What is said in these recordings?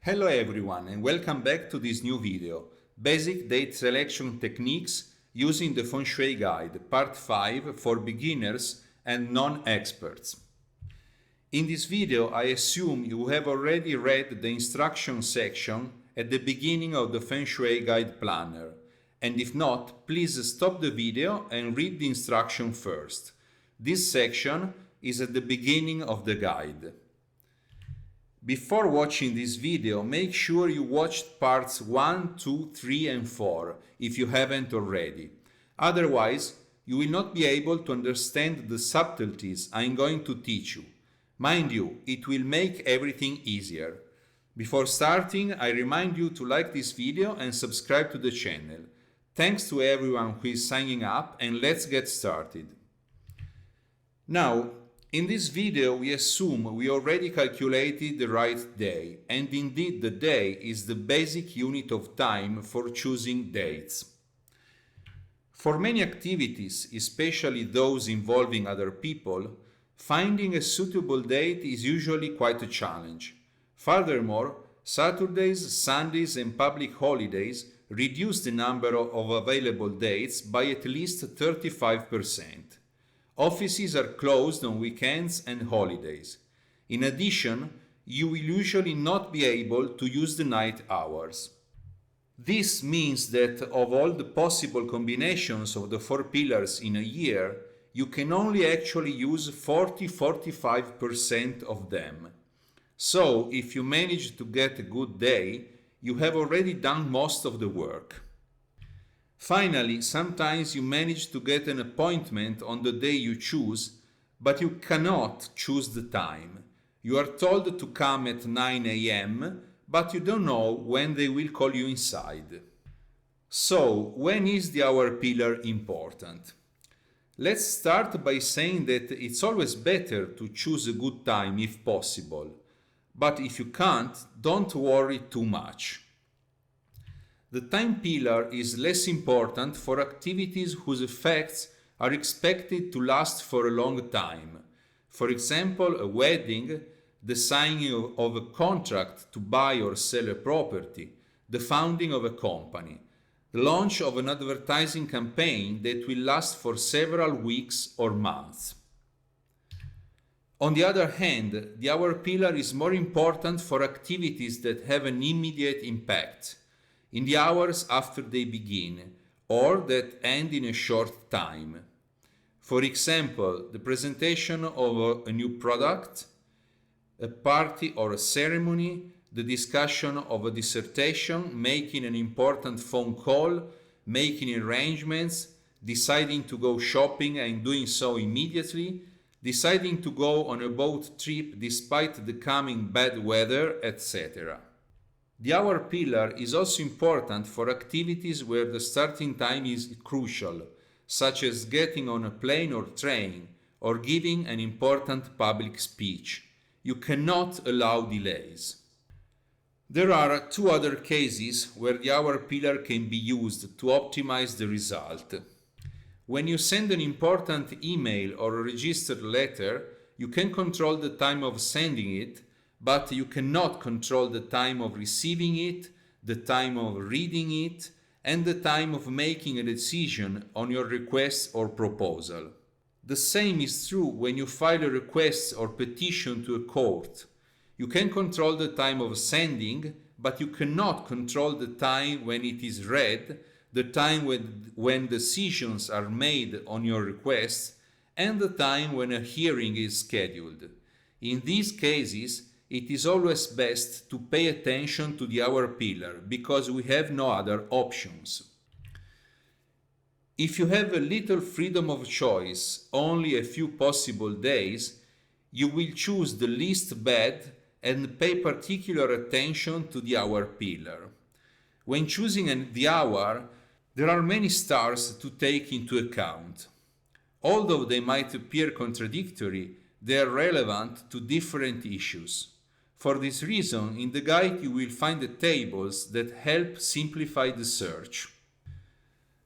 Hello everyone and welcome back to this new video, Basic Date Selection Techniques using the Feng Shui Guide, Part 5 for beginners and non-experts. In this video, I assume you have already read the instruction section at the beginning of the Feng Shui Guide Planner, and if not, please stop the video and read the instruction first. This section is at the beginning of the guide. Before watching this video, make sure you watched parts 1, 2, 3 and 4 if you haven't already. Otherwise, you will not be able to understand the subtleties I'm going to teach you. Mind you, it will make everything easier. Before starting, I remind you to like this video and subscribe to the channel. Thanks to everyone who is signing up, and let's get started. Now, in this video, we assume we already calculated the right day, and indeed the day is the basic unit of time for choosing dates. For many activities, especially those involving other people, finding a suitable date is usually quite a challenge. Furthermore, Saturdays, Sundays and public holidays reduce the number of available dates by at least 35%. Offices are closed on weekends and holidays. In addition, you will usually not be able to use the night hours. This means that of all the possible combinations of the 4 pillars in a year, you can only actually use 40-45% of them. So, if you manage to get a good day, you have already done most of the work. Finally, sometimes you manage to get an appointment on the day you choose, but you cannot choose the time. You are told to come at 9 a.m., but you don't know when they will call you inside. So, when is the hour pillar important? Let's start by saying that it's always better to choose a good time if possible, but if you can't, don't worry too much. The time pillar is less important for activities whose effects are expected to last for a long time. For example, a wedding, the signing of a contract to buy or sell a property, the founding of a company, the launch of an advertising campaign that will last for several weeks or months. On the other hand, the hour pillar is more important for activities that have an immediate impact in the hours after they begin, or that end in a short time. For example, the presentation of a new product, a party or a ceremony, the discussion of a dissertation, making an important phone call, making arrangements, deciding to go shopping and doing so immediately, deciding to go on a boat trip despite the coming bad weather, etc. The hour pillar is also important for activities where the starting time is crucial, such as getting on a plane or train or giving an important public speech. You cannot allow delays. There are 2 other cases where the hour pillar can be used to optimize the result. When you send an important email or a registered letter, you can control the time of sending it, but you cannot control the time of receiving it, the time of reading it, and the time of making a decision on your request or proposal. The same is true when you file a request or petition to a court. You can control the time of sending, but you cannot control the time when it is read, the time when decisions are made on your request, and the time when a hearing is scheduled. In these cases, it is always best to pay attention to the hour pillar because we have no other options. If you have a little freedom of choice, only a few possible days, you will choose the least bad and pay particular attention to the hour pillar. When choosing the hour, there are many stars to take into account. Although they might appear contradictory, they are relevant to different issues. For this reason, in the guide you will find the tables that help simplify the search.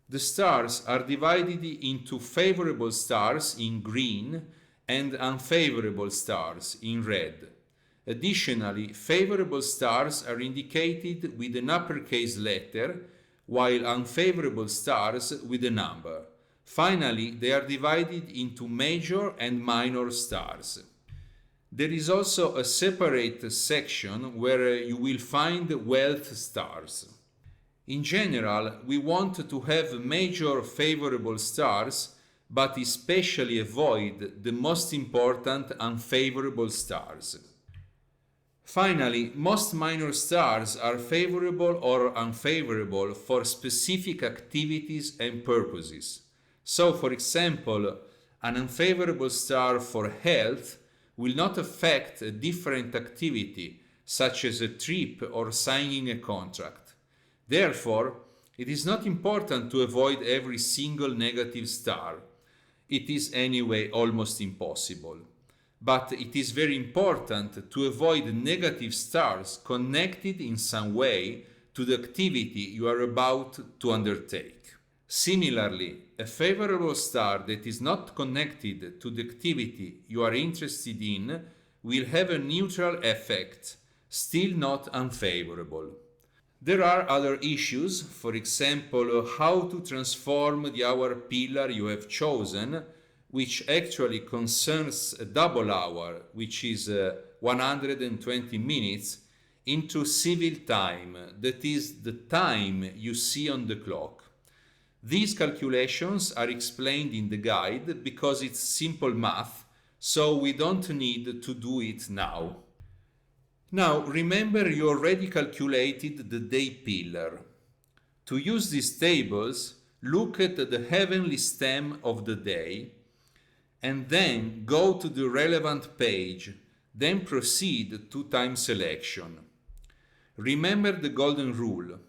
The stars are divided into favorable stars in green and unfavorable stars in red. Additionally, favorable stars are indicated with an uppercase letter, while unfavorable stars with a number. Finally, they are divided into major and minor stars. There is also a separate section where you will find wealth stars. In general, we want to have major favorable stars, but especially avoid the most important unfavorable stars. Finally, most minor stars are favorable or unfavorable for specific activities and purposes. So, for example, an unfavorable star for health will not affect a different activity, such as a trip or signing a contract. Therefore, it is not important to avoid every single negative star. It is anyway almost impossible. But it is very important to avoid negative stars connected in some way to the activity you are about to undertake. Similarly, a favorable star that is not connected to the activity you are interested in will have a neutral effect, still not unfavorable. There are other issues, for example, how to transform the hour pillar you have chosen, which actually concerns a double hour, which is 120 minutes, into civil time, that is the time you see on the clock. These calculations are explained in the guide because it's simple math, so we don't need to do it now. Now, remember you already calculated the day pillar. To use these tables, look at the heavenly stem of the day, and then go to the relevant page, then proceed to time selection. Remember the golden rule.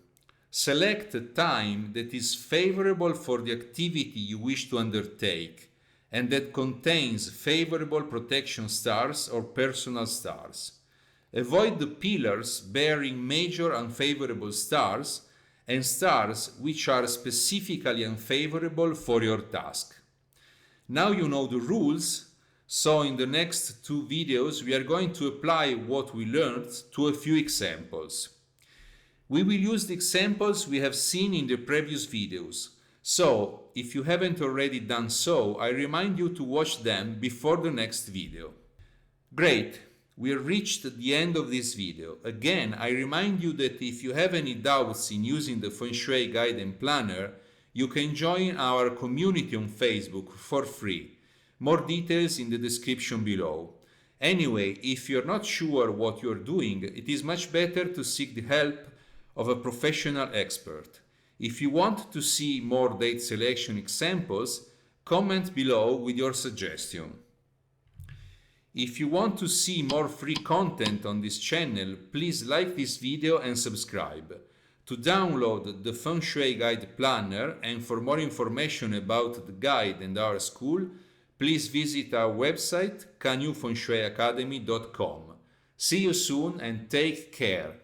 Select a time that is favorable for the activity you wish to undertake and that contains favorable protection stars or personal stars. Avoid the pillars bearing major unfavorable stars and stars which are specifically unfavorable for your task. Now you know the rules, so in the next two videos we are going to apply what we learned to a few examples. We will use the examples we have seen in the previous videos, so if you haven't already done so, I remind you to watch them before the next video. Great! We have reached the end of this video. Again, I remind you that if you have any doubts in using the Feng Shui Guide and Planner, you can join our community on Facebook for free. More details in the description below. Anyway, if you're not sure what you're doing, it is much better to seek the help of a professional expert. If you want to see more date selection examples, comment below with your suggestion. If you want to see more free content on this channel, please like this video and subscribe. To download the Feng Shui Guide Planner and for more information about the guide and our school, please visit our website canufengshuiacademy.com. See you soon and take care.